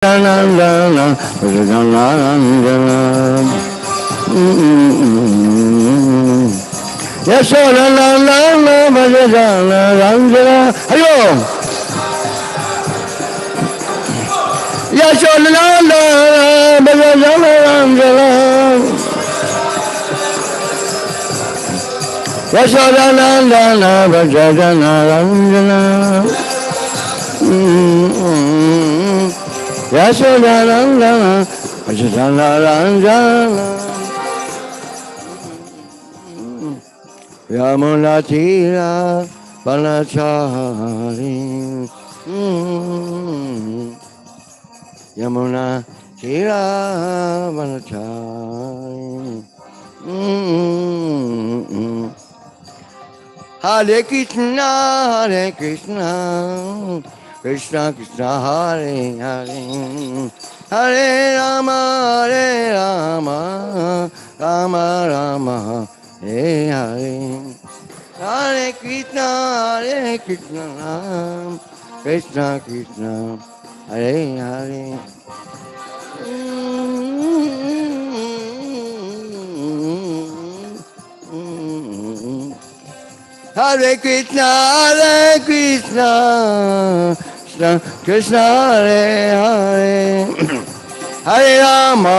Nandana, Nandana, Yashoda Nandana, Bhajana, Nandana, Hello. Yashoda Nandana, Bhajana, Nandana, Yashoda Nandana, Bhajana, Nandana. Yashodarandana, Achitanarandana, Yamunatira, Banachari, Yamunatira, Banachari, Hare Krishna, Hare Krishna, Krishna Krishna, Hare Hare, Hare Rama, Hare Rama, Rama Rama, Hare Hare, Hare Krishna, Hare Krishna, Krishna Krishna, Hare Hare. Hare Krishna, Krishna Krishna, Hare Hare, Hare Rama,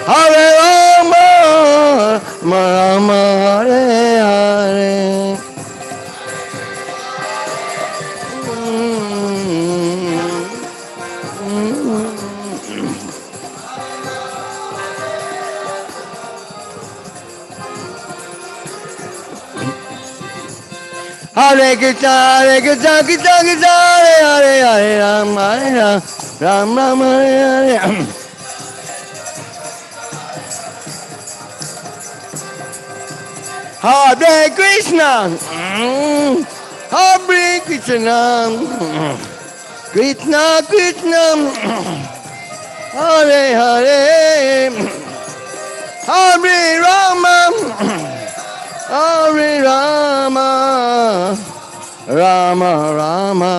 Hare Rama, Rama Rama, Hare Hare. Hare Krishna, Krishna Krishna, Hare Hare, Hare Rama, Rama Rama, Hare Hare. Hare Krishna, Hare Krishna, Krishna Krishna, Hare Hare, Hare Rama, Hare Rama, Rama Rama,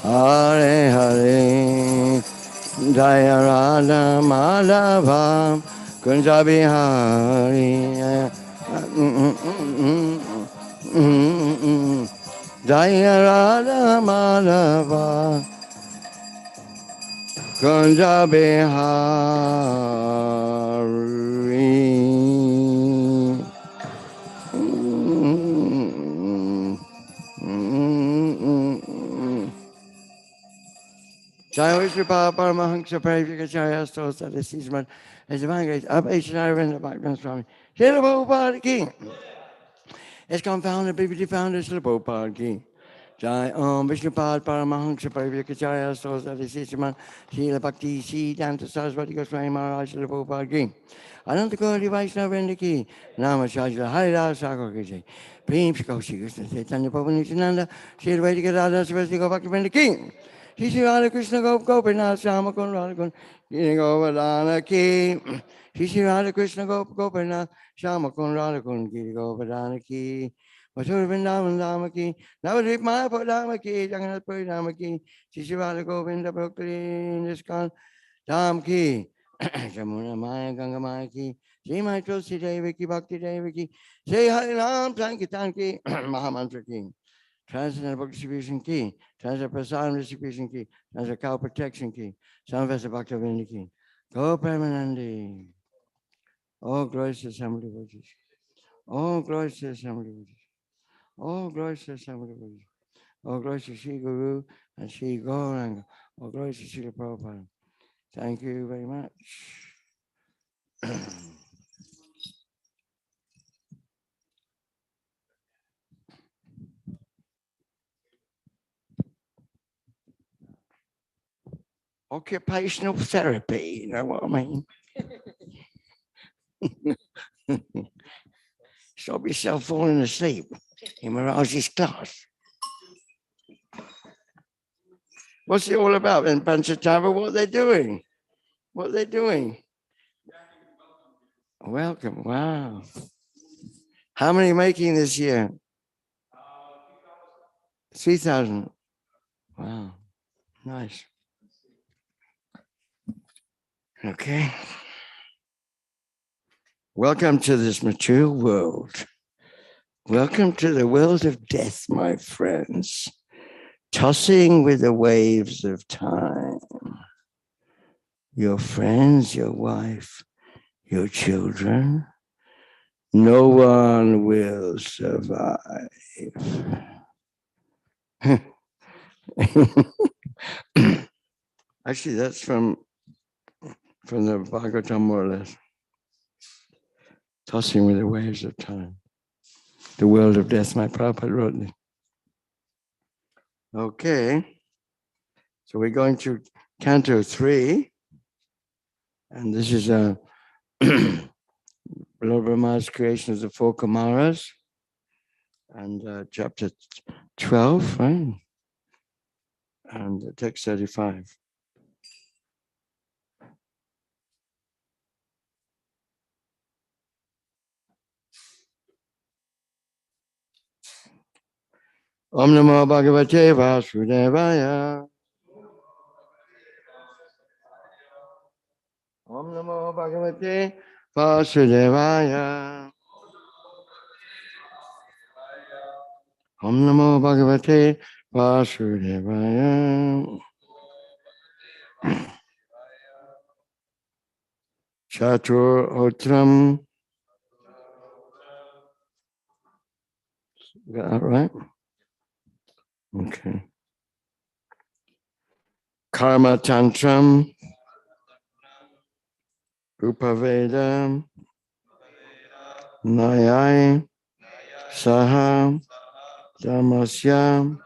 Hare Hare, Jaya Radha Madhava, Kunja Bihari, Jaya Radha Madhava, Kunja Bihari. Jai Paramahansa Parivakacharya Stosa, the Seasman, as the Vanguard of H.R. Mahavisnu Swami SB King. As confounded, BBD founder Prabhupada Ki. Jai Vishnupad Paramahansa Parivakacharya Stosa, the Seasman, Srila Bhakti Siddhanta Saraswati Goswami Maharaj Prabhupada Ki. Ananta Kori Vaishnava Ki. Nama Shajla Haridas Sagar Ki. Prem Shikoshi Krishna Chaitanya Prabhu Nityananda, Srila Vaidika Radha Svasti Bhakti King. Shri Radha Krishna Gopinath Shama Kun Radha Kun Giri Govardhana Ki. Shri Radha Krishna Gopinath Shama Kun Radha Kun Giri Govardhana Ki. Mathura Vrindavan Dhamma Ki. Navadvip Mayapur Dhamma Ki. Jagannath Puri Dhamma Ki. Shri Radha Govinda Bhakti Niskal Dham Ki. Jamuna Maya Ganga Maya Ki. Shri Maitro Sri Devi Ki Bhakti Devi Ki. Shri Hari Ram Sankirtan Ki. Mahamantra Ki. Transcendental Book Distribution Key, Transcendental Prasadam Distribution Key, Transcendental Cow Protection Key, Samvesa Bhaktivinoda Key. Go Premanandi. Oh, glorious assembly of Jesus. Oh, glorious assembly of Jesus. Oh, glorious assembly of Jesus. Oh, glorious Shri Guru and Shri Gauranga. Oh, glorious Shri Prabhupada. Thank you very much. Occupational therapy, you know what I mean? Stop yourself falling asleep in Mirage's class. What's it all about in Panchatava? What are they doing? What are they doing? Welcome. Wow. How many are you making this year? 3,000. Wow. Nice. Okay. Welcome to this material world. Welcome to the world of death, my friends. Tossing with the waves of time. Your friends, your wife, your children. No one will survive. Actually, that's from the Bhagavatam, more or less. Tossing with the waves of time. The world of death, my Prabhupada wrote it. Okay. So we're going to Canto 3. And this is a Lord Brahma's creation of the four Kumaras. And chapter 12, right? And text 35. Om Namo Bhagavate Vasudevaya. Om Namo Bhagavate Vasudevaya. Om Namo Bhagavate Vasudevaya. Chatur Otram. Got that right? Okay. Karma Tantram. Upaveda. Nayai. Saha. Damasya.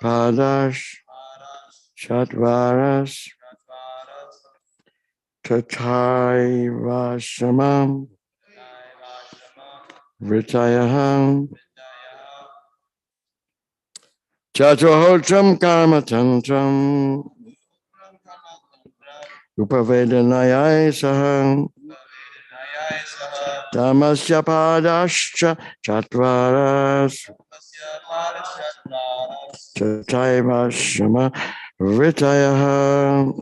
Padash. Chatvaras. Tathaivashamam. Vritayaham. Chaturhotram karma tantram. Upavedanayai saham. Damasya padascha chatvaras. Tathaivashama. Vritayaham.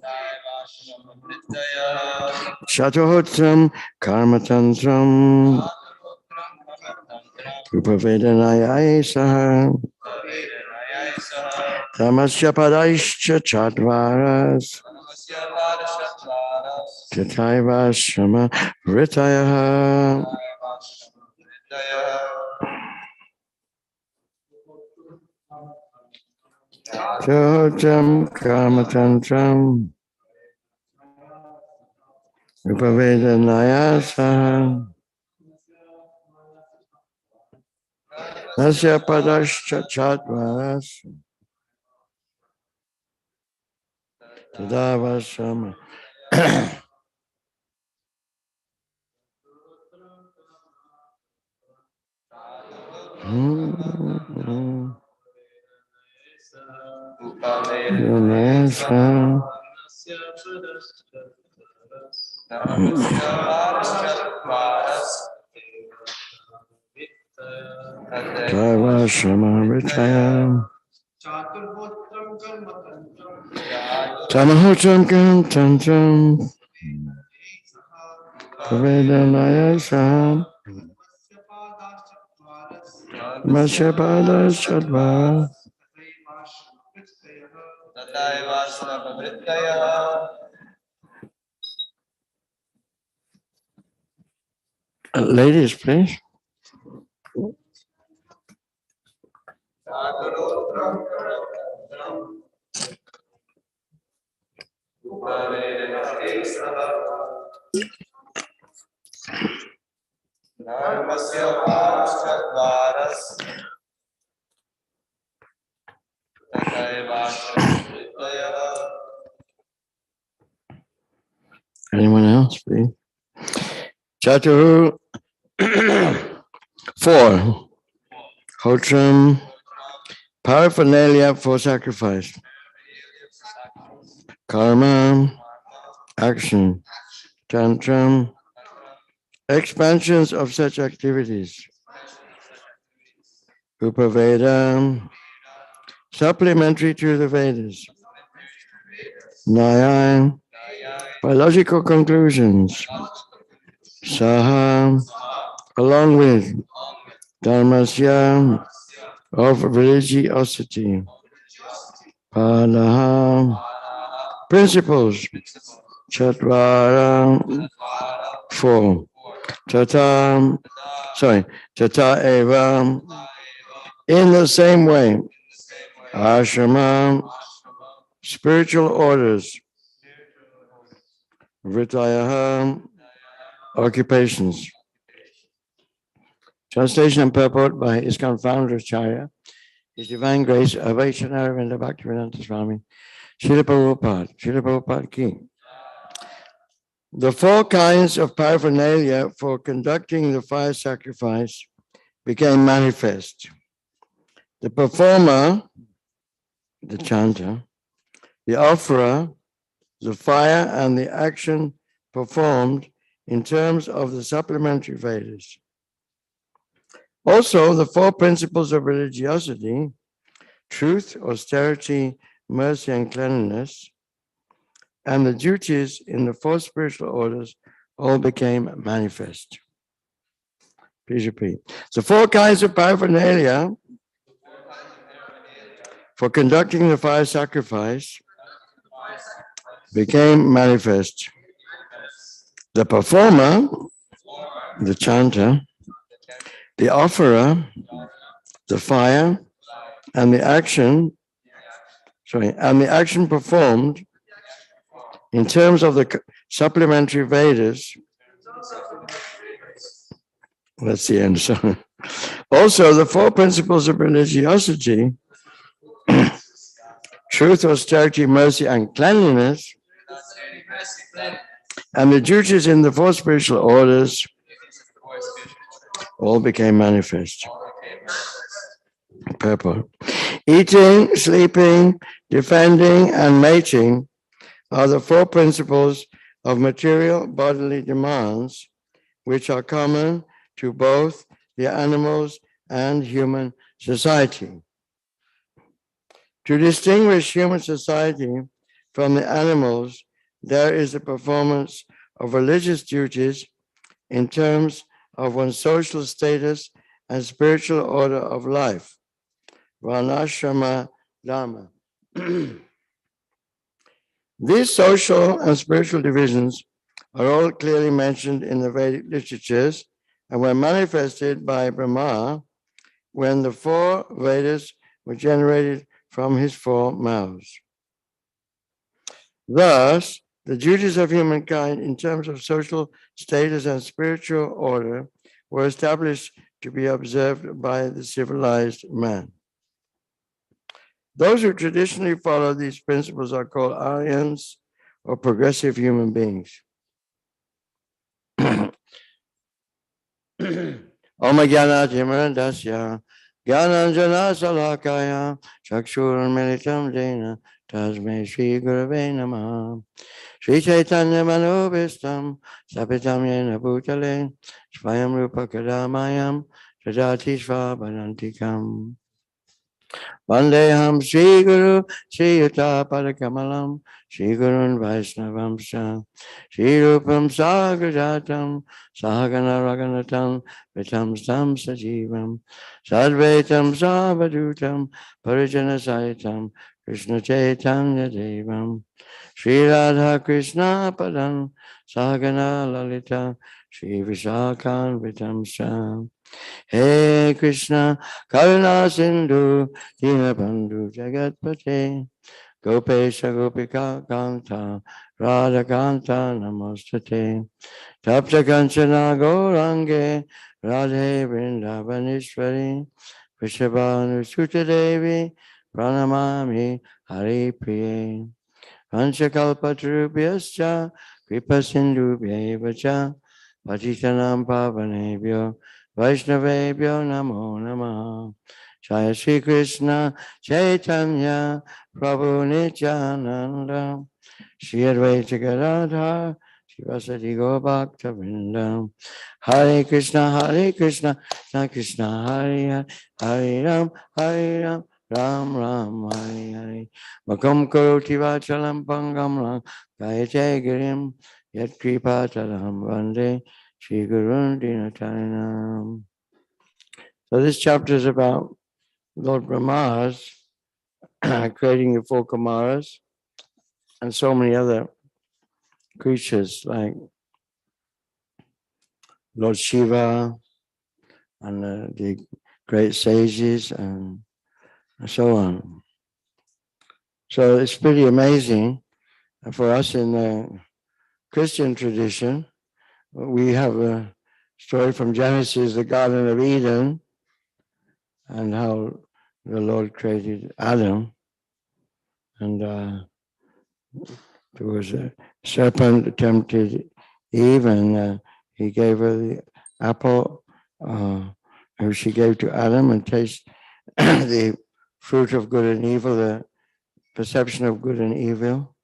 Chaturhotram karma tantram. Upavedanayai saham. Tamasya padaischa chatvaras. Tataiva shama ritayaha. Chotam kamatantram. Upavedanaya saha. Tasya padascha chatvaras. Tadava shama. Tamahotram kam tantram. Upavedanaya saha. Masyapada Shadva. Ladies, please. Anyone else, please? Chatu 4. Hotram, paraphernalia for sacrifice. Karma, action. Tantram, expansions of such activities. Upaveda, supplementary to the Vedas. Nyaya, By logical conclusions, Saha, along with Dharmasya of religiosity, Padaha, principles, Chatvara, four, Tata, Tata Eva, in the same way, Ashrama, spiritual orders, Vrityaha, occupations. Translation and purport by ISKCON founder Acharya, His Divine Grace Avaishanaravinda Bhaktivedanta Swami, Srila Prabhupada Ki. The four kinds of paraphernalia for conducting the fire sacrifice became manifest. The performer, the chanter, the offerer, the fire, and the action performed in terms of the supplementary Vedas. Also, the four principles of religiosity, truth, austerity, mercy, and cleanliness, and the duties in the four spiritual orders all became manifest. Please repeat. The four kinds of paraphernalia for conducting the fire sacrifice became manifest. The performer, the chanter, the offerer, the fire, and the action performed in terms of the supplementary Vedas. That's the end. So, also, the four principles of religiosity, truth, austerity, mercy, and cleanliness, and the duties in the four spiritual orders all became manifest. Purport. Eating, sleeping, defending, and mating are the four principles of material bodily demands, which are common to both the animals and human society. To distinguish human society from the animals, there is the performance of religious duties in terms of one's social status and spiritual order of life. Varnashrama Dharma. These social and spiritual divisions are all clearly mentioned in the Vedic literatures and were manifested by Brahma when the four Vedas were generated from his four mouths. Thus, the duties of humankind in terms of social status and spiritual order were established to be observed by the civilized man. Those who traditionally follow these principles are called Aryans or progressive human beings. Om Jnana Timirandasya Jnananjana Salakaya Chakshurun Militam Jena Tasmai Shri Gurave Namaha Shri Chaitanya Manobhistam Sapitam Yena Bhutale Svayam Rupa Kadamayam Jajati Svabhadantikam Vandeham Shri Guru Shri Yuta Padakamalam Shri Gurun Vaisnavam Shah Shri Rupam Sagrajatam Sahagana Raganatam Vitam Sam Sajivam Sadvaitam Savadutam Parijana Saitam Krishna Chaitanya Devam Shri Radha Krishna Padam Sahagana Lalita Shri Vishakhan Vitam Shah Hey Krishna, Karuna Sindhu, Dinabandhu Jagatpate, Gopesha Gopika Kanta, Radha Kanta Namostate, Tapta Kanchana Gaurange, Radhe Vrindavanishwari, Vishabhanu Sutta Devi, Pranamami Hari Priye, Panchakalpatarubhyascha, Kripa Sindhubhyevacha, Patitanam Pavanebhyo, Vaishnavebhyo Namo Namaha. Jaya Shri Krishna Chaitanya Prabhu Nityananda Shri Advaita Gadadhar Shivasati Gopakta Vrindam Hare Krishna Krishna Krishna Hare Hare Hare Ram Ram Ram Hari Hari Makam Karoti Vachalam Pangam Ram Kayate Girim Yat Kripa Talam Vande Shri Gurun Dinatarinam. So this chapter is about Lord Brahma's creating the four Kumaras and so many other creatures like Lord Shiva and the great sages and so on. So it's pretty amazing for us in the Christian tradition. We have a story from Genesis, the Garden of Eden, and how the Lord created Adam. And there was a serpent that tempted Eve, and he gave her the apple, which she gave to Adam, and taste the fruit of good and evil, the perception of good and evil.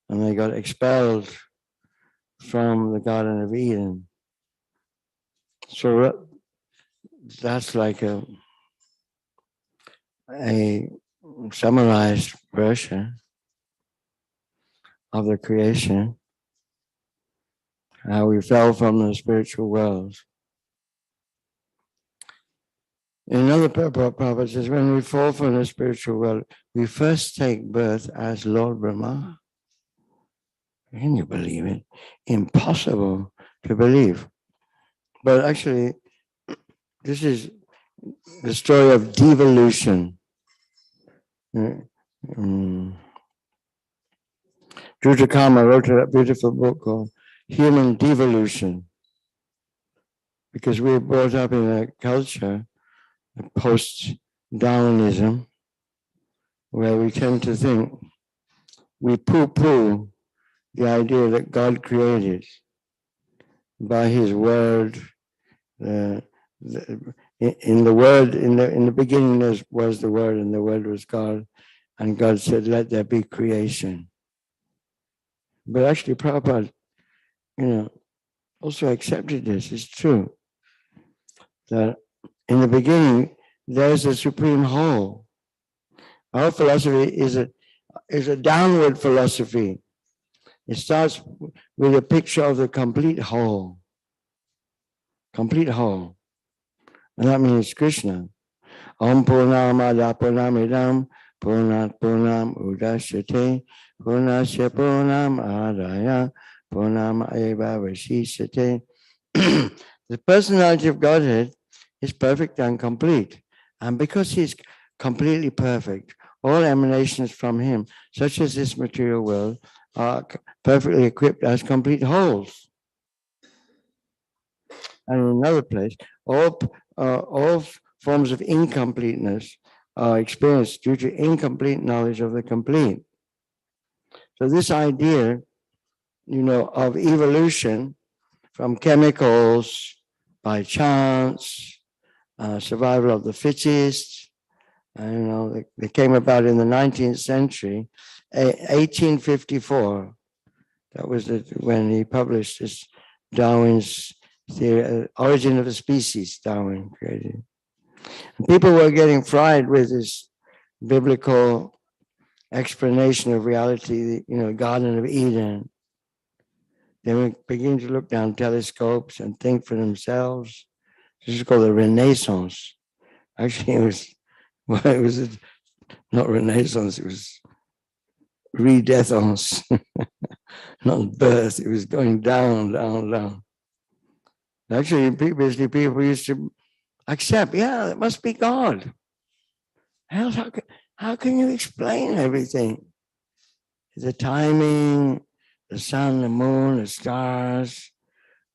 And they got expelled from the Garden of Eden. So that's like a summarized version of the creation, how we fell from the spiritual world. In another Prabhupada says, when we fall from the spiritual world, we first take birth as Lord Brahma. Can you believe it? Impossible to believe. But actually, this is the story of devolution. Drutakama wrote a beautiful book called Human Devolution, because we were brought up in a culture, post-Darwinism, where we tend to think, we poo-poo the idea that God created by His word. In the beginning there was the word, and the word was God, and God said, "Let there be creation." But actually, Prabhupada, also accepted this. It's true that in the beginning there's a supreme whole. Our philosophy is a downward philosophy. It starts with a picture of the complete whole. Complete whole. And that means Krishna. Om Purnamada Purnamidam Purnat Purnam Udashyate Purnasya Purnam Adaya Purnam Eva Vashishyate. The personality of Godhead is perfect and complete. And because He's completely perfect, all emanations from Him, such as this material world, are perfectly equipped as complete wholes. And in another place, all forms of incompleteness are experienced due to incomplete knowledge of the complete. So this idea, of evolution from chemicals by chance, survival of the fittest, they came about in the 19th century, 1854. That was when he published this Darwin's theory, Origin of the Species, Darwin created. And people were getting fried with this biblical explanation of reality, Garden of Eden. They were beginning to look down telescopes and think for themselves. This is called the Renaissance. Actually, it was not Renaissance, it was redethance, not birth. It was going down, down, down. Actually, previously people used to accept, it must be God. How can you explain everything? The timing, the sun, the moon, the stars,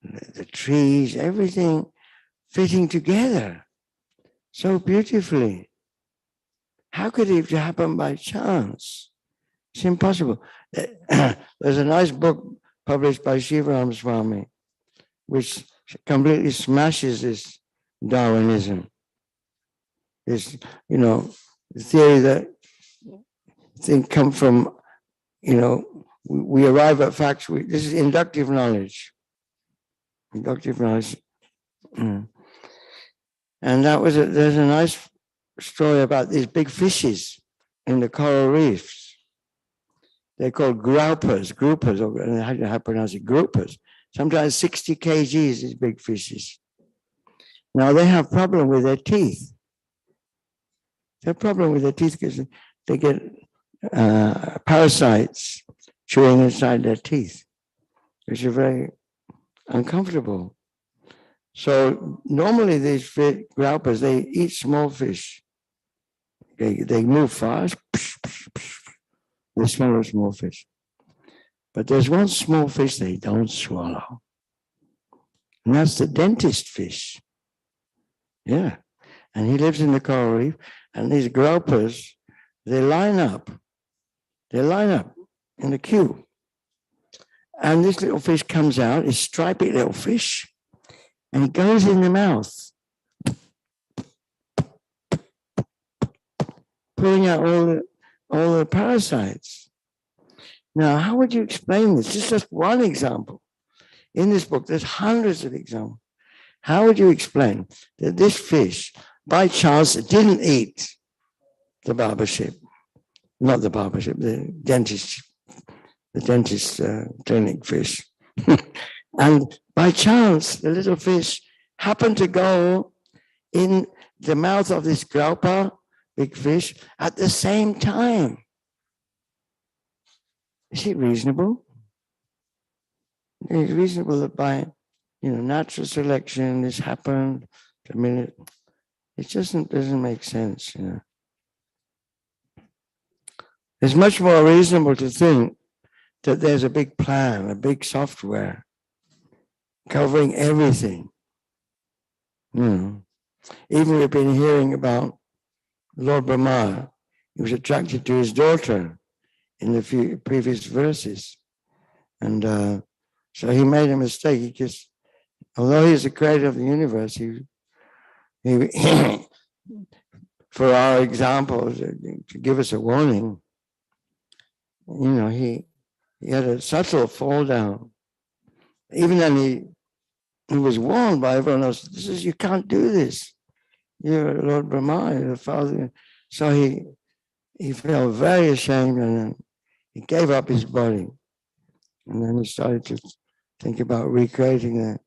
the trees, everything fitting together so beautifully. How could it happen by chance? It's impossible. There's a nice book published by Shivaram Swami, which completely smashes this Darwinism. This, the theory that things come from, we arrive at facts. This is inductive knowledge. Inductive knowledge. And there's a nice story about these big fishes in the coral reefs. They're called groupers, or how do you pronounce it? Groupers. Sometimes 60 kgs, these big fishes. Now they have problem with their teeth. They have problem with their teeth because they get parasites chewing inside their teeth, which are very uncomfortable. So normally these groupers, they eat small fish. They move fast. They swallow small fish. But there's one small fish they don't swallow. And that's the dentist fish. Yeah. And he lives in the coral reef. And these groupers, they line up. They line up in the queue. And this little fish comes out, this stripy little fish, and it goes in the mouth, pulling out all the parasites. Now, how would you explain this? This is just one example. In this book, there's hundreds of examples. How would you explain that this fish, by chance, didn't eat the barbership? Not the barbership, the dentist clinic fish. And by chance, the little fish happened to go in the mouth of this grouper, big fish, at the same time. Is it reasonable? It's reasonable that by, natural selection, this happened. I mean, it doesn't make sense. It's much more reasonable to think that there's a big plan, a big software covering everything. Even we've been hearing about Lord Brahma. He was attracted to his daughter in the few previous verses. And so he made a mistake. He just, although he's the creator of the universe, he for our example, to give us a warning, he had a subtle fall down. Even then he was warned by everyone else, you can't do this. You're Lord Brahma, you're the father. So he felt very ashamed, and then he gave up his body. And then he started to think about recreating the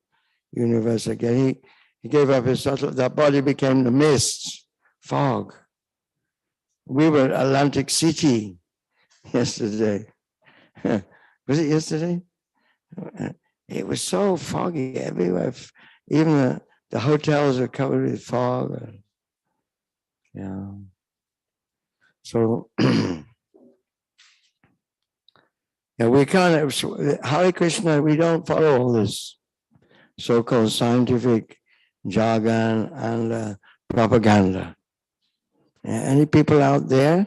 universe again. He gave up his subtle, that body became the mist, fog. We were at Atlantic City yesterday. Was it yesterday? It was so foggy everywhere. Even the hotels are covered with fog. Yeah. So, we can't, Hare Krishna, we don't follow all this so-called scientific jargon and propaganda. Any people out there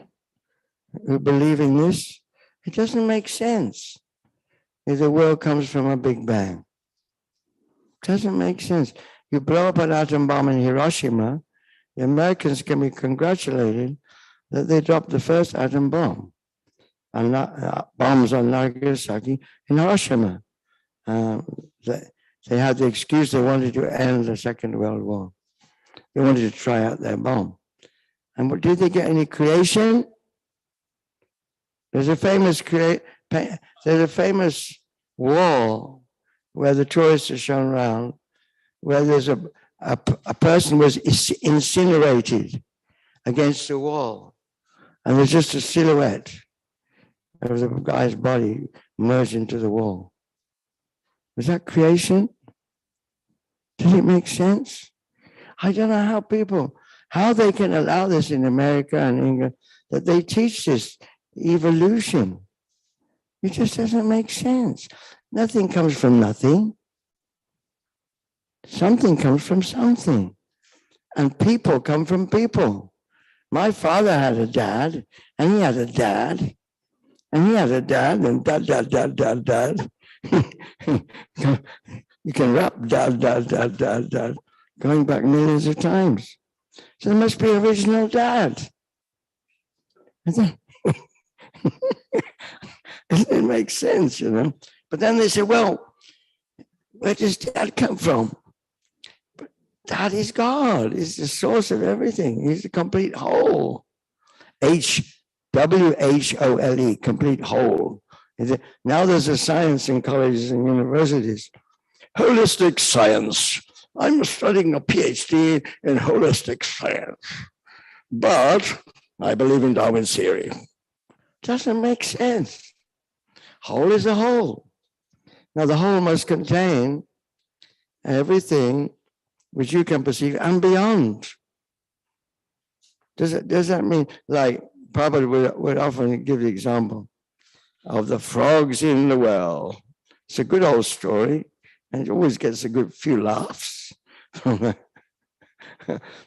who believe in this? It doesn't make sense. If the world comes from a Big Bang. It doesn't make sense. You blow up an atom bomb in Hiroshima, the Americans can be congratulated that they dropped the first atom bomb and bombs on Nagasaki and Hiroshima. They had the excuse they wanted to end the Second World War. They wanted to try out their bomb. And did they get any creation? There's a famous wall where the tourists are shown around, where there's a person was incinerated against the wall, and there's just a silhouette of the guy's body merged into the wall. Was that creation? Does it make sense? I don't know how they can allow this in America and England, that they teach this evolution. It just doesn't make sense. Nothing comes from nothing. Something comes from something. And people come from people. My father had a dad, and he had a dad, and he had a dad, and dad. You can rap dad, going back millions of times. So there must be an original dad. It makes sense, But then they say, well, where does dad come from? That is God. He's the source of everything. He's the complete whole. WHOLE, complete whole. Now there's a science in colleges and universities. Holistic science. I'm studying a PhD in holistic science. But I believe in Darwin's theory. Doesn't make sense. Whole is a whole. Now the whole must contain everything which you can perceive and beyond. Does that mean, like Prabhupada would often give the example of the frogs in the well. It's a good old story, and it always gets a good few laughs.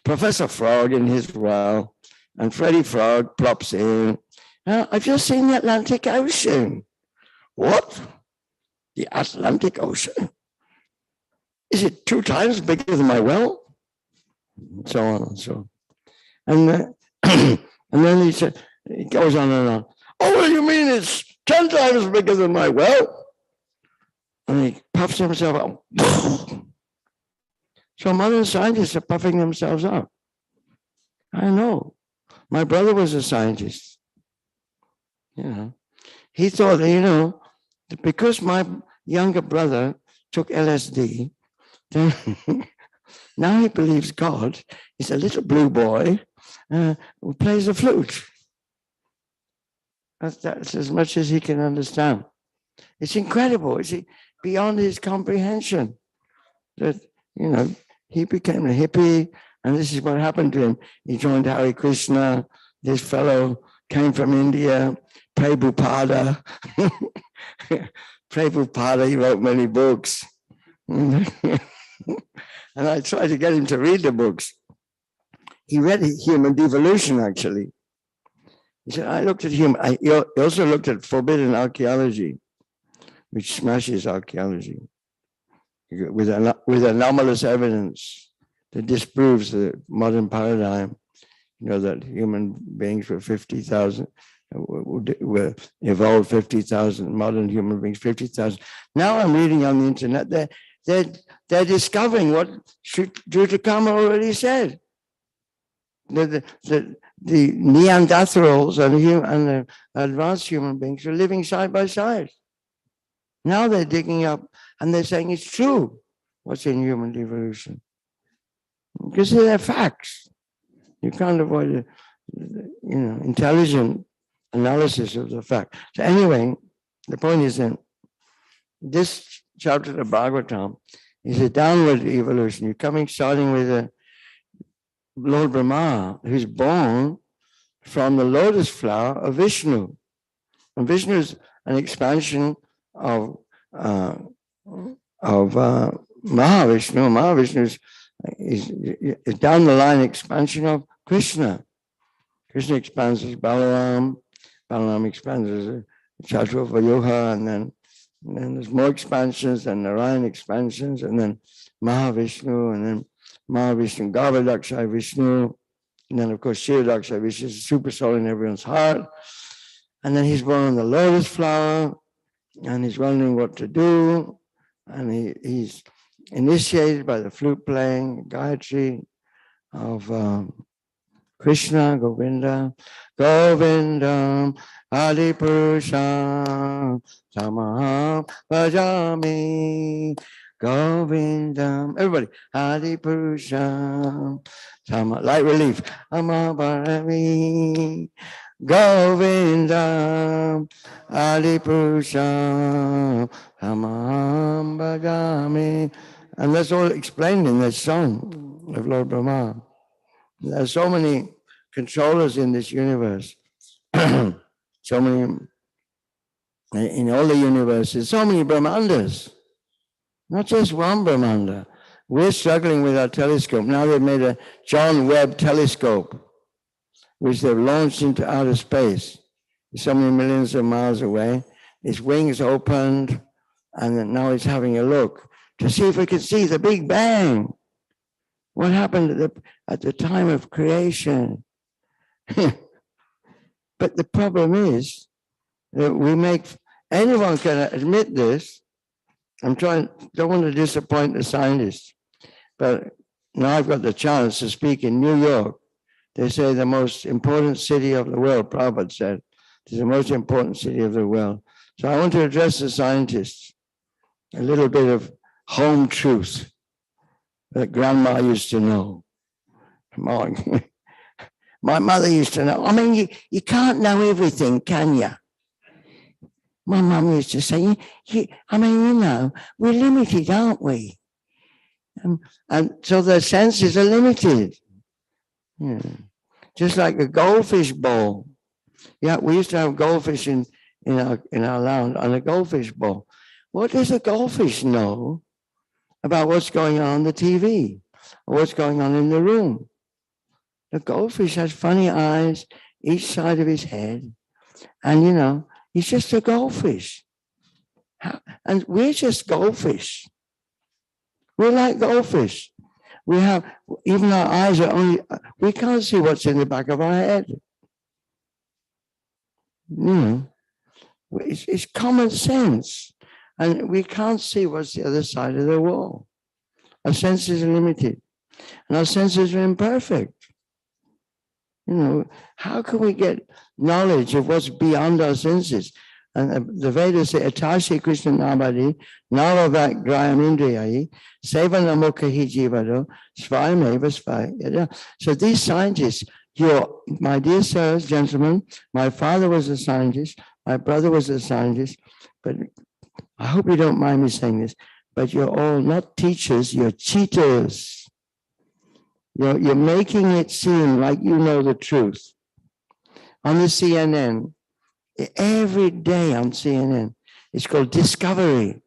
Professor Frog in his well, and Freddie Frog plops in. I've just seen the Atlantic Ocean. What? The Atlantic Ocean? Is it 2 times bigger than my well? And so on and so on. And then he said, he goes on and on. Oh, well, you mean it's 10 times bigger than my well? And he puffs himself up. So modern scientists are puffing themselves up. I know. My brother was a scientist. He thought, that because my younger brother took LSD, then now he believes God is a little blue boy who plays the flute. That's as much as he can understand. It's incredible. It's beyond his comprehension that, he became a hippie, and this is what happened to him. He joined Hare Krishna. This fellow came from India, Prabhupada. Prabhupada, he wrote many books. And I tried to get him to read the books. He read Human Devolution, actually. He said, I looked at him. He also looked at forbidden archaeology, which smashes archaeology with anomalous evidence that disproves the modern paradigm, that human beings were 50,000, were evolved 50,000, modern human beings 50,000. Now I'm reading on the internet, they're discovering what Jutakama already said. The Neanderthals and the advanced human beings are living side by side. Now they're digging up and they're saying it's true what's in human devolution. Because they're facts. You can't avoid intelligent analysis of the fact. So anyway, the point is that this chapter of Bhagavatam is a downward evolution. You're starting with Lord Brahma, who's born from the lotus flower of Vishnu. And Vishnu is an expansion of Mahavishnu. Mahavishnu is down the line expansion of Krishna. Krishna expands as Balaram. Balaram expands as Chaturvayuha, and then there's more expansions, and Narayan expansions, and then Mahavishnu, and then Mahavishnu Garbhadakshay Vishnu, and then of course Shiradakshay Vishnu is the super soul in everyone's heart. And then he's born on the lotus flower, and he's wondering what to do, and he's initiated by the flute playing, Gayatri of Krishna, Govinda, Govindam, Adipurusham, Tamaham, Bhajami, Govindam. Everybody, Adipurusham, Tamaham, light relief, Amabarami, Govindam, Adipurusham, Tamaham, Bhajami. And that's all explained in this song of Lord Brahma. There's so many controllers in this universe. So many, in all the universes, so many Brahmandas. Not just one Brahmanda. We're struggling with our telescope. Now they've made a John Webb telescope, which they've launched into outer space. It's so many millions of miles away. Its wings opened, and now it's having a look to see if we can see the Big Bang. What happened at the time of creation? But the problem is that anyone can admit this. Don't want to disappoint the scientists, but now I've got the chance to speak in New York. They say the most important city of the world, Prabhupada said, it's the most important city of the world. So I want to address the scientists, a little bit of home truth that Grandma used to know. My mother used to know. I mean, you can't know everything, can you? My mum used to say, we're limited, aren't we? And so the senses are limited. Yeah. Just like a goldfish bowl. Yeah, we used to have goldfish in our lounge on a goldfish bowl. What does a goldfish know about what's going on the TV or what's going on in the room? The goldfish has funny eyes each side of his head, and he's just a goldfish. And we're just goldfish. We're like goldfish. We have, even our eyes are only, we can't see what's in the back of our head. It's common sense. And we can't see what's the other side of the wall. Our senses are limited. And our senses are imperfect. How can we get knowledge of what's beyond our senses? And the Vedas say, Atashi Krishna Nabadi, Navavat Grayam Indriyayi, Sevanamukhahi Jivado, Svayameva Svaya. So these scientists, my dear sirs, gentlemen, my father was a scientist, my brother was a scientist, but I hope you don't mind me saying this, but you're all not teachers, you're cheaters. You're making it seem like you know the truth. On the CNN, every day on CNN, it's called Discovery.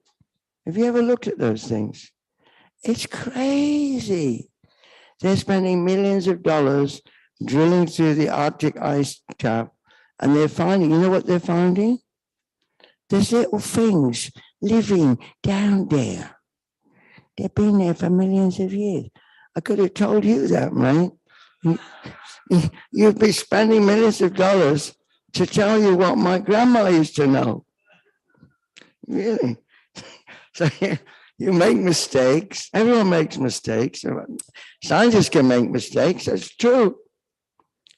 Have you ever looked at those things? It's crazy. They're spending millions of dollars drilling through the Arctic ice cap, and they're finding, you know what they're finding? There's little things living down there. They've been there for millions of years. I could have told you that, right? You'd be spending millions of dollars to tell you what my grandma used to know. Really? So you make mistakes. Everyone makes mistakes. Scientists can make mistakes. That's true.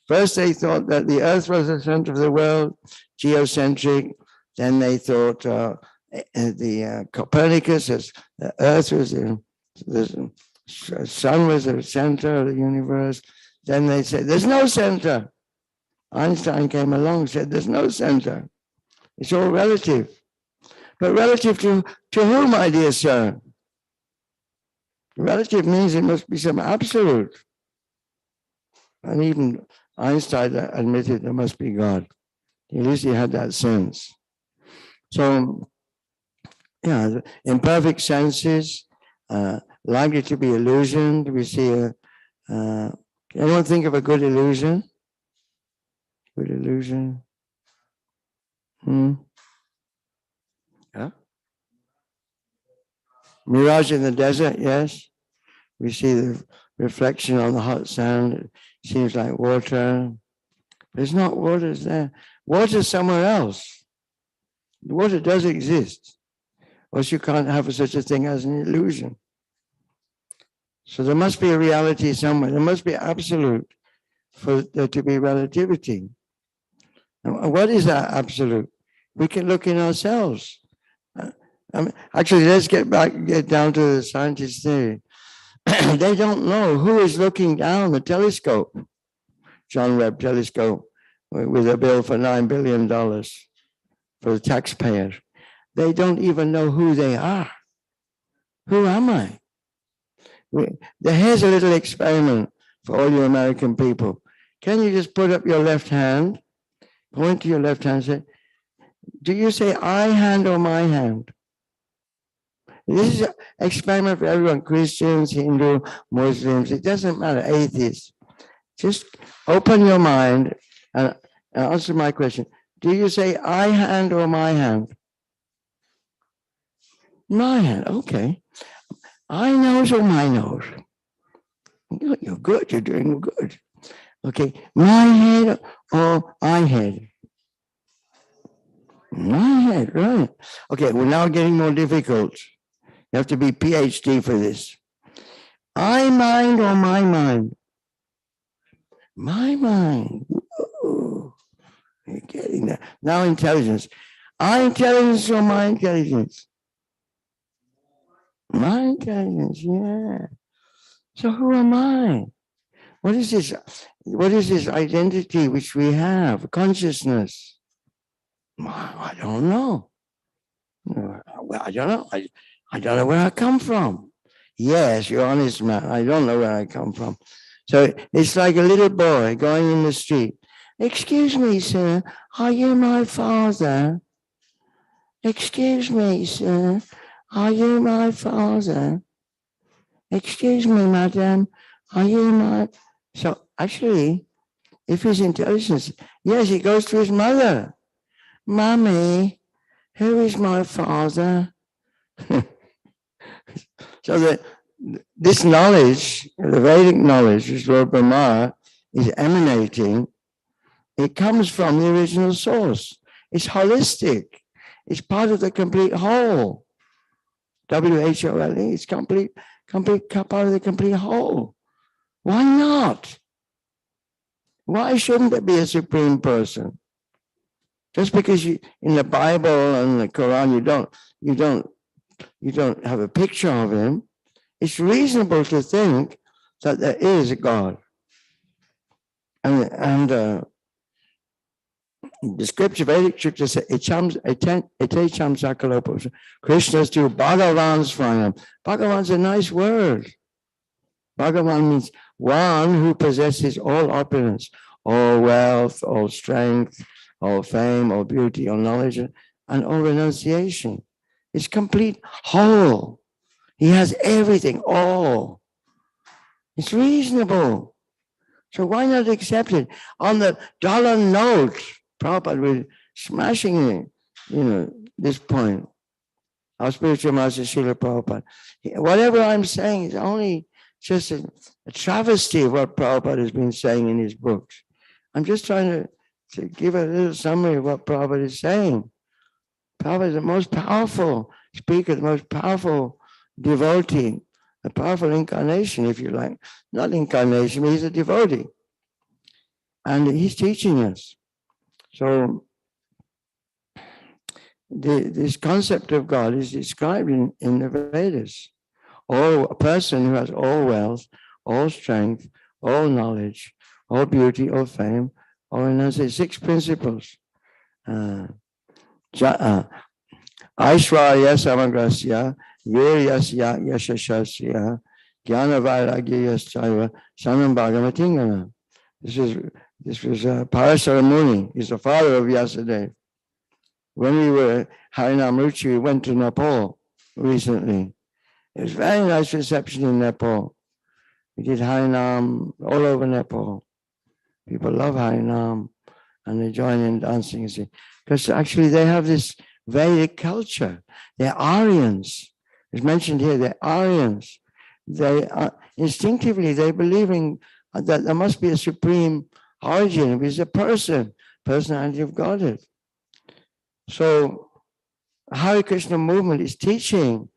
First, they thought that the Earth was the center of the world, geocentric. Then they thought the Copernicus, the Earth was the sun was the center of the universe. Then they said, there's no center. Einstein came along and said, there's no center. It's all relative. But relative to whom, my dear sir? Relative means it must be some absolute. And even Einstein admitted there must be God. At least he had that sense. So, the imperfect senses, likely to be illusioned. We see anyone think of a good illusion? Good illusion? Yeah? Mirage in the desert, yes. We see the reflection on the hot sand. It seems like water. There's not water, is there? Water's somewhere else. Water does exist. Or else you can't have such a thing as an illusion. So there must be a reality somewhere. There must be absolute for there to be relativity. And what is that absolute? We can look in ourselves. Actually, let's get down to the scientist theory. They don't know who is looking down the telescope, John Webb telescope, with a bill for $9 billion for the taxpayers. They don't even know who they are. Who am I? Here's a little experiment for all you American people. Can you just put up your left hand, point to your left hand, say, do you say I hand or my hand? This is an experiment for everyone, Christians, Hindu, Muslims, it doesn't matter, atheists. Just open your mind and answer my question. Do you say I hand or my hand? My hand, okay. I nose or my nose? You're good, you're doing good. Okay, my head or I head? My head, right. Okay, we're now getting more difficult. You have to be PhD for this. I mind or my mind? My mind. Ooh, you're getting that. Now intelligence. I intelligence or my intelligence? My intelligence, yeah. So who am I? What is this? What is this identity which we have? Consciousness. I don't know. Well, I don't know. I don't know where I come from. Yes, you're honest, man. I don't know where I come from. So it's like a little boy going in the street. Excuse me, sir. Are you my father? Excuse me, sir. Are you my father? Excuse me, madam. Are you my... So actually, if he's intelligent, yes, he goes to his mother. Mommy, who is my father? So that this knowledge, the Vedic knowledge, which Lord Brahma is emanating, it comes from the original source. It's holistic. It's part of the complete whole. W-H-O-L-E. It's complete part of the complete whole. Why not? Why shouldn't there be a supreme person? Just because you, in the Bible and the Quran, you don't have a picture of him, it's reasonable to think that there is a God. And the scripture, Vedic scripture says, Etecham Sakalopos. Krishna's to Bhagavan's Swaram. Bhagavan's a nice word. Bhagavan means one who possesses all opulence, all wealth, all strength, all fame, all beauty, all knowledge, and all renunciation. It's complete whole. He has everything, all. It's reasonable. So why not accept it? On the dollar note, Prabhupada was smashing it, this point. Our spiritual master, Srila Prabhupada. Whatever I'm saying is only just a travesty of what Prabhupada has been saying in his books. I'm just trying to give a little summary of what Prabhupada is saying. Prabhupada is the most powerful speaker, the most powerful devotee, a powerful incarnation, if you like. Not incarnation, but he's a devotee. And he's teaching us. So this concept of God is described in the Vedas. A person who has all wealth, all strength, all knowledge, all beauty, all fame, all renunciation, 6 principles. Aishwarya samagrasya, viryasya yashashasya, jnana vairagya yaschaiva, sanam bhagavatingana. This was Parasara Muni. He's the father of Vyasadeva. When we were Harinam Ruchi, we went to Nepal recently. It was a very nice reception in Nepal. We did Harinam all over Nepal. People love Harinam and they join in dancing and sing. Because actually they have this Vedic culture. They're Aryans. It's mentioned here, they're Aryans. They are, instinctively, they believe in that there must be a supreme origin. He's a personality of Godhead. So Hare Krishna movement is teaching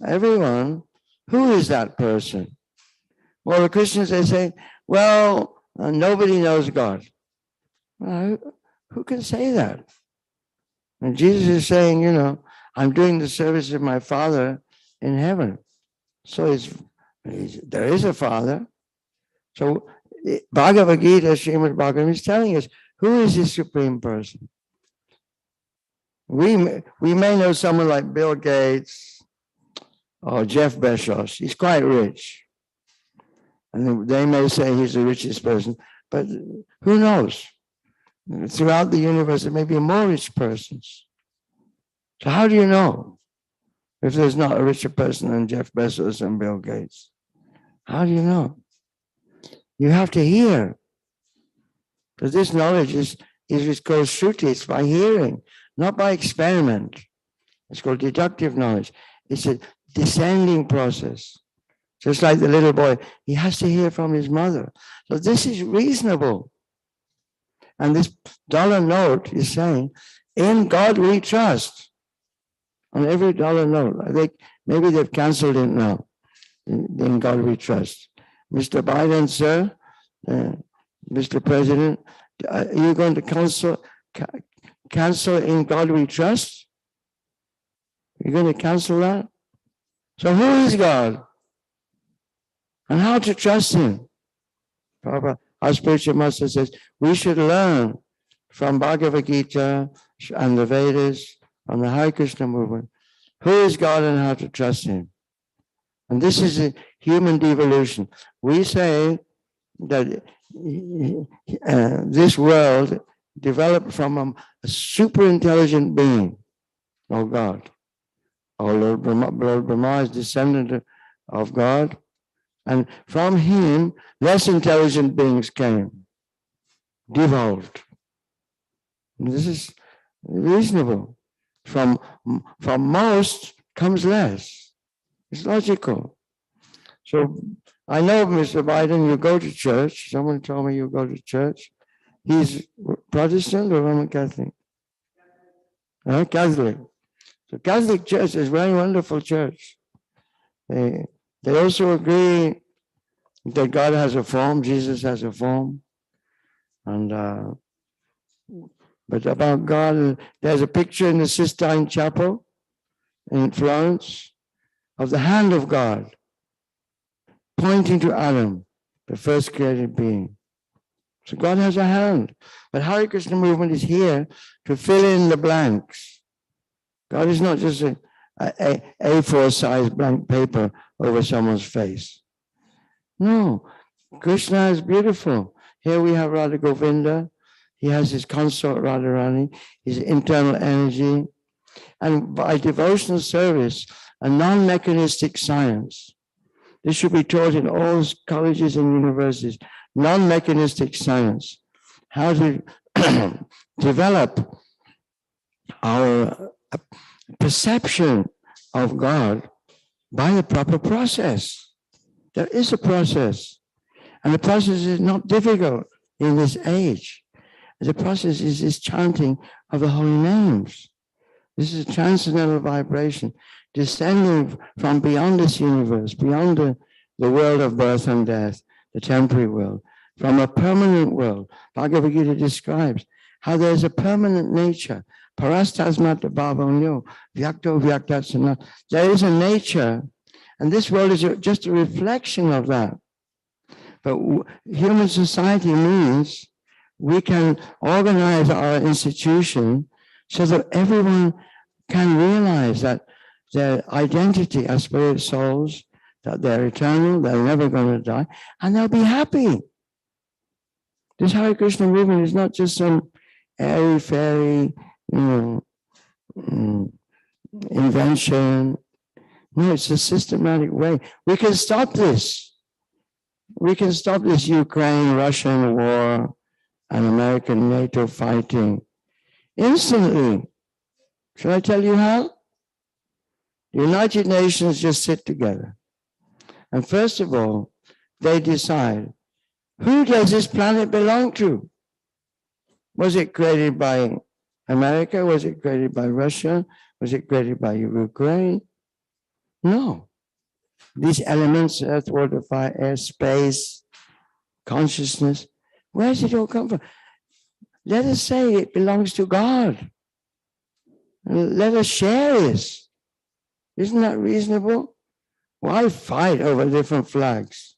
everyone, who is that person? Well, the Christians, they say, well, nobody knows God. Well, who can say that? And Jesus is saying, I'm doing the service of my Father in heaven. So there is a Father. So Bhagavad Gita, Srimad Bhagavatam is telling us, who is this supreme person? We may know someone like Bill Gates or Jeff Bezos. He's quite rich. And they may say he's the richest person, but who knows? Throughout the universe, there may be more rich persons. So how do you know if there's not a richer person than Jeff Bezos and Bill Gates? How do you know? You have to hear. Because this knowledge is called Shruti. It's by hearing, not by experiment. It's called deductive knowledge. It's a descending process. Just like the little boy, he has to hear from his mother. So this is reasonable. And this dollar note is saying, in God we trust. On every dollar note. I think maybe they've canceled it now. In God we trust. Mr. Biden, sir, Mr. President, are you going to cancel in God we trust? You're going to cancel that? So who is God? And how to trust him? Our spiritual master says we should learn from Bhagavad Gita and the Vedas and the Hare Krishna movement who is God and how to trust him. And this is a human devolution. We say that this world developed from a super intelligent being, oh God. Oh, Lord Brahma is descendant of God. And from him, less intelligent beings came, devolved. And this is reasonable. From most comes less. It's logical. So I know, Mr. Biden, you go to church. Someone told me you go to church. He's Protestant or Roman Catholic? Catholic. So Catholic Church is a very wonderful church. They also agree that God has a form, Jesus has a form. And but about God, there's a picture in the Sistine Chapel in Florence of the hand of God pointing to Adam, the first created being. So God has a hand. But Hare Krishna movement is here to fill in the blanks. God is not just a A4 size blank paper over someone's face. No, Krishna is beautiful. Here we have Radha Govinda. He has his consort Radharani, his internal energy. And by devotional service, a non-mechanistic science. This should be taught in all colleges and universities. Non-mechanistic science. How to develop our perception of God by a proper process. There is a process. And the process is not difficult in this age. The process is this chanting of the holy names. This is a transcendental vibration descending from beyond this universe, beyond the world of birth and death, the temporary world, from a permanent world. Bhagavad Gita describes how there's a permanent nature. Parastasmat bhavanyo, vyakto vyaktatsana. There is a nature, and this world is just a reflection of that. But human society means we can organize our institution so that everyone can realize that their identity as spirit souls, that they're eternal, they're never going to die, and they'll be happy. This Hare Krishna movement is not just some airy-fairy, invention. No, it's a systematic way. We can stop this. We can stop this Ukraine-Russian war and American NATO fighting instantly. Shall I tell you how? The United Nations just sit together. And first of all, they decide, who does this planet belong to? Was it created by America? Was it created by Russia? Was it created by Ukraine? No. These elements, earth, water, fire, air, space, consciousness, where does it all come from? Let us say it belongs to God. Let us share this. Isn't that reasonable? Why fight over different flags?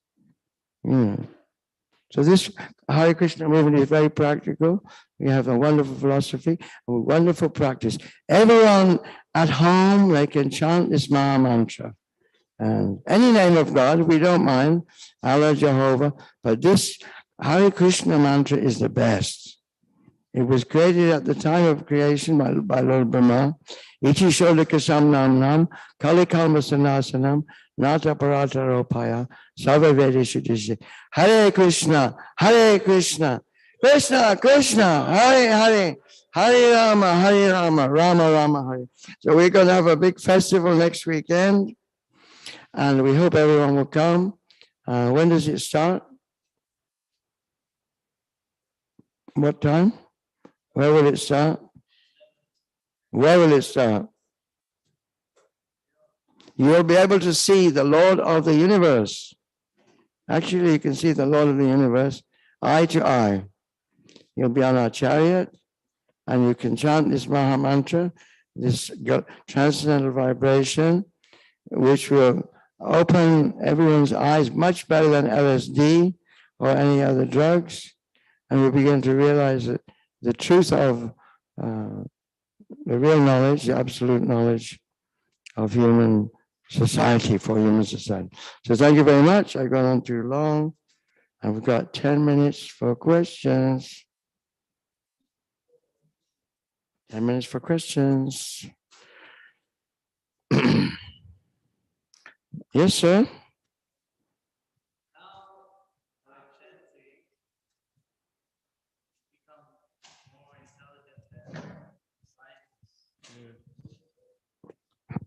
So this Hare Krishna movement is very practical. We have a wonderful philosophy, a wonderful practice. Everyone at home, they can chant this Maha Mantra. And any name of God, we don't mind, Allah, Jehovah, but this Hare Krishna mantra is the best. It was created at the time of creation by Lord Brahma. Ichi Shodakasam Nam Nam, Kalikalma Sanasanam, Nata Parataropaya, Sarva Vedeshu. Hare Krishna, Krishna, Krishna, Hare, Hare Rama, Rama Rama, Hare. So we're going to have a big festival next weekend, and we hope everyone will come. When does it start? What time? Where will it start? Where will it start? You'll be able to see the Lord of the universe. Actually, you can see the Lord of the universe eye to eye. You'll be on our chariot, and you can chant this Maha Mantra, this transcendental vibration, which will open everyone's eyes much better than LSD or any other drugs, and we begin to realize that the truth of the real knowledge, the absolute knowledge of human society, for human society. So thank you very much. I've gone on too long. I've got 10 minutes for questions. 10 minutes for questions. Yes, sir.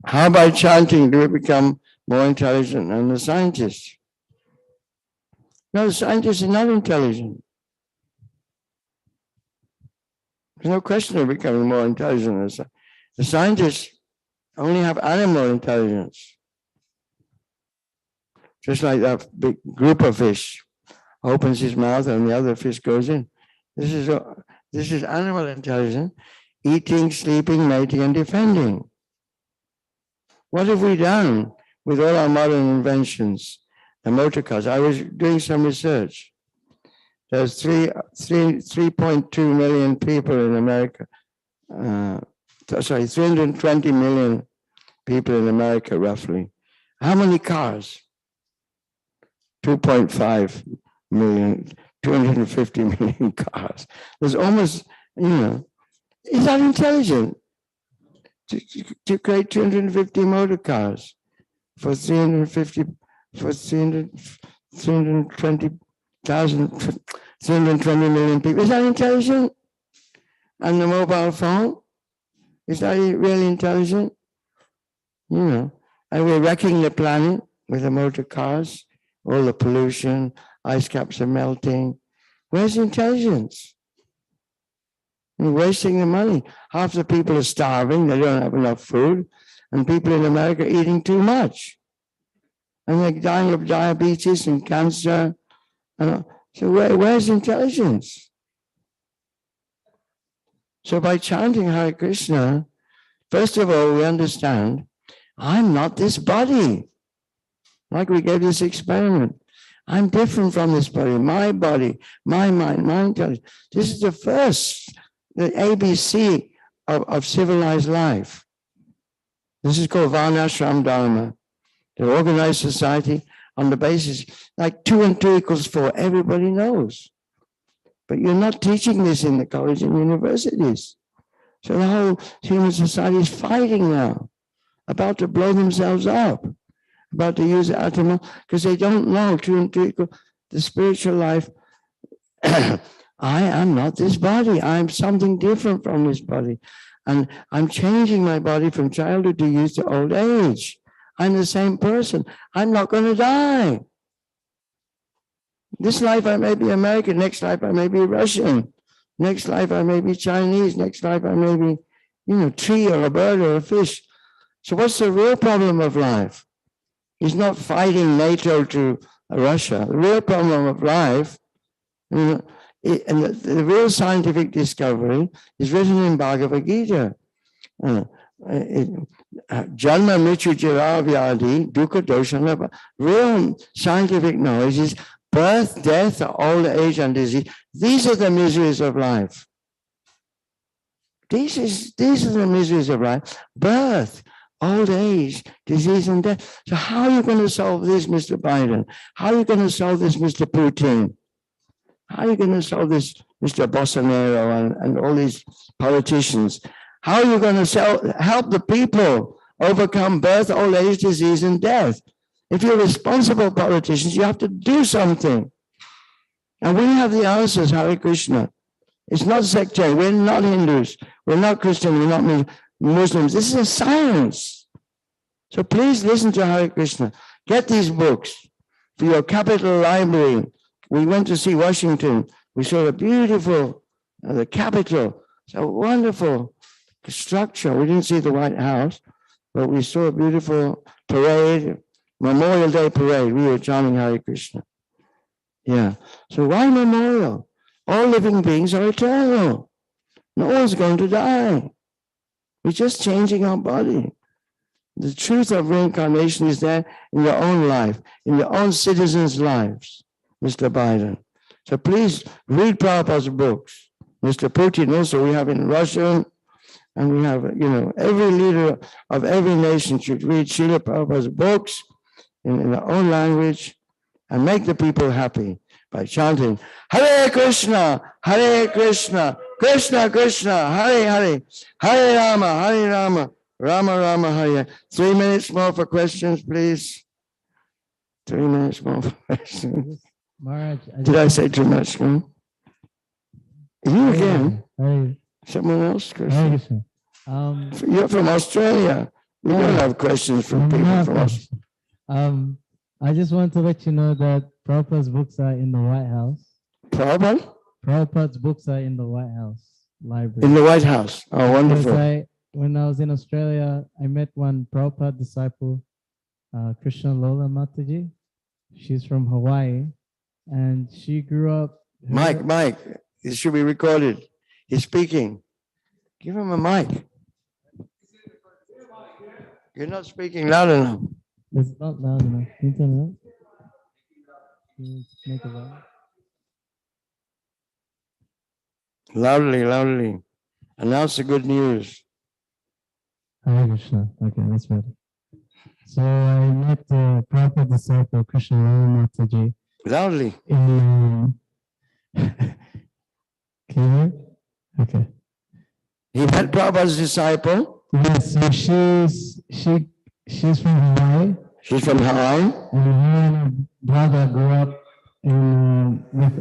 How by chanting do we become more intelligent than the scientists? No, the scientists are not intelligent. There's no question of becoming more intelligent. The scientists only have animal intelligence. Just like that big group of fish opens his mouth and the other fish goes in. This is animal intelligence, eating, sleeping, mating, and defending. What have we done with all our modern inventions? The motor cars. I was doing some research. There's 3.2 million people in America. 320 million people in America, roughly. How many cars? 2.5 million, 250 million cars. There's almost, is that intelligent? To create 250 motor cars for 320,000, 320 million people. Is that intelligent? And the mobile phone? Is that really intelligent? And we're wrecking the planet with the motor cars, all the pollution, ice caps are melting. Where's the intelligence? We're wasting the money. Half the people are starving, they don't have enough food, and people in America are eating too much. And they're dying of diabetes and cancer. So where's intelligence? So by chanting Hare Krishna, first of all, we understand, I'm not this body. Like we gave this experiment. I'm different from this body, my mind, my intelligence. This is the ABC of civilized life. This is called Varnashram Dharma. The organized society on the basis, like 2 and 2 equals 4, everybody knows. But you're not teaching this in the college and universities. So the whole human society is fighting now, about to blow themselves up, about to use the atom, because they don't know 2 and 2 equal the spiritual life. I am not this body. I'm something different from this body. And I'm changing my body from childhood to youth to old age. I'm the same person. I'm not going to die. This life I may be American. Next life I may be Russian. Next life I may be Chinese. Next life I may be, tree or a bird or a fish. So what's the real problem of life? It's not fighting NATO to Russia. The real problem of life, and the real scientific discovery is written in Bhagavad Gita. Janma Mrityu Jara Vyadhi Dukkha Dosha. Real scientific knowledge is birth, death, old age, and disease. These are the miseries of life. These are the miseries of life. Birth, old age, disease, and death. So how are you going to solve this, Mr. Biden? How are you going to solve this, Mr. Putin? How are you going to solve this, Mr. Bolsonaro and all these politicians? How are you going to help the people overcome birth, old age, disease, and death? If you're responsible politicians, you have to do something. And we have the answers, Hare Krishna. It's not sectarian. We're not Hindus. We're not Christian. We're not Muslims. This is a science. So please listen to Hare Krishna. Get these books for your capital library. We went to see Washington. We saw the beautiful, the Capitol. It's a wonderful structure. We didn't see the White House. but we saw a beautiful parade, Memorial Day parade. We were chanting Hare Krishna. Yeah. So why memorial? All living beings are eternal. No one's going to die. We're just changing our body. The truth of reincarnation is there in your own life, in your own citizens' lives, Mr. Biden. So please read Prabhupada's books. Mr. Putin also, we have in Russia, and we have, every leader of every nation should read Srila Prabhupada's books in their own language and make the people happy by chanting Hare Krishna, Krishna Krishna, Hare Hare, Hare Rama, Rama Rama Hare. 3 minutes more for questions, please. 3 minutes more for questions. Maharaj, Did I say too much? Huh? You again? Hare, Someone else? Hare Krishna. You're from Australia. We don't have questions from people from Australia. I just want to let you know that Prabhupada's books are in the White House. Prabhupada? Prabhupada's books are in the White House library. In the White House. Oh, wonderful. When I was in Australia, I met one Prabhupada disciple, Krishna Lola Mataji. She's from Hawaii, and she grew up. Mike, it should be recorded. He's speaking. Give him a mic. You're not speaking loud enough. It's not loud enough. Can you turn it up? Can you make it loud? Loudly. Announce the good news. Hare Krishna. Okay, that's better. So I met the Prabhupada disciple Krishna Lola Mataji. Loudly. Can you hear? Okay. He met Prabhupada's disciple. Yes, so she's from Hawaii. She's from Hawaii. And her and her brother grew up with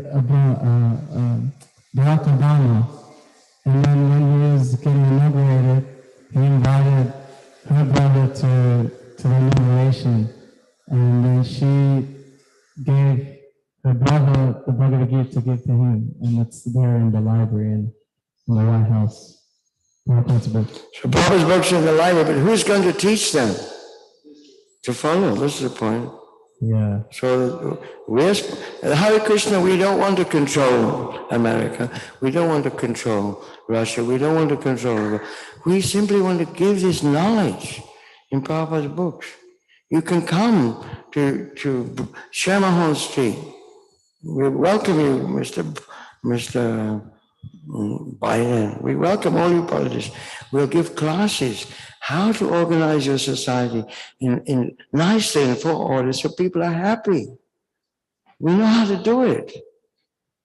Barack Obama. And then when he was getting inaugurated, he invited her brother to the inauguration. And then she gave her brother the Bhagavad Gita to give to him. And that's there in the library in the White House. Prabhupada's book. So Prabhupada's books are in the library, but who's going to teach them? To follow, this is the point. Yeah. So Hare Krishna, we don't want to control America. We don't want to control Russia. We don't want to control. We simply want to give this knowledge in Prabhupada's books. You can come to Shermahan Street. We welcome you, Mr. Biden. We welcome all you politicians. We'll give classes how to organize your society in nicely in 4 orders so people are happy. We know how to do it.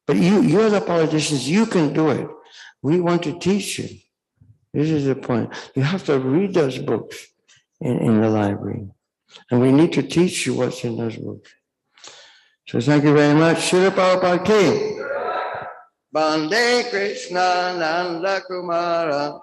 But you're the politicians, you can do it. We want to teach you. This is the point. You have to read those books in the library. And we need to teach you what's in those books. So thank you very much. Srila Prabhupada Ki. Bande Krishna Nanda Kumara.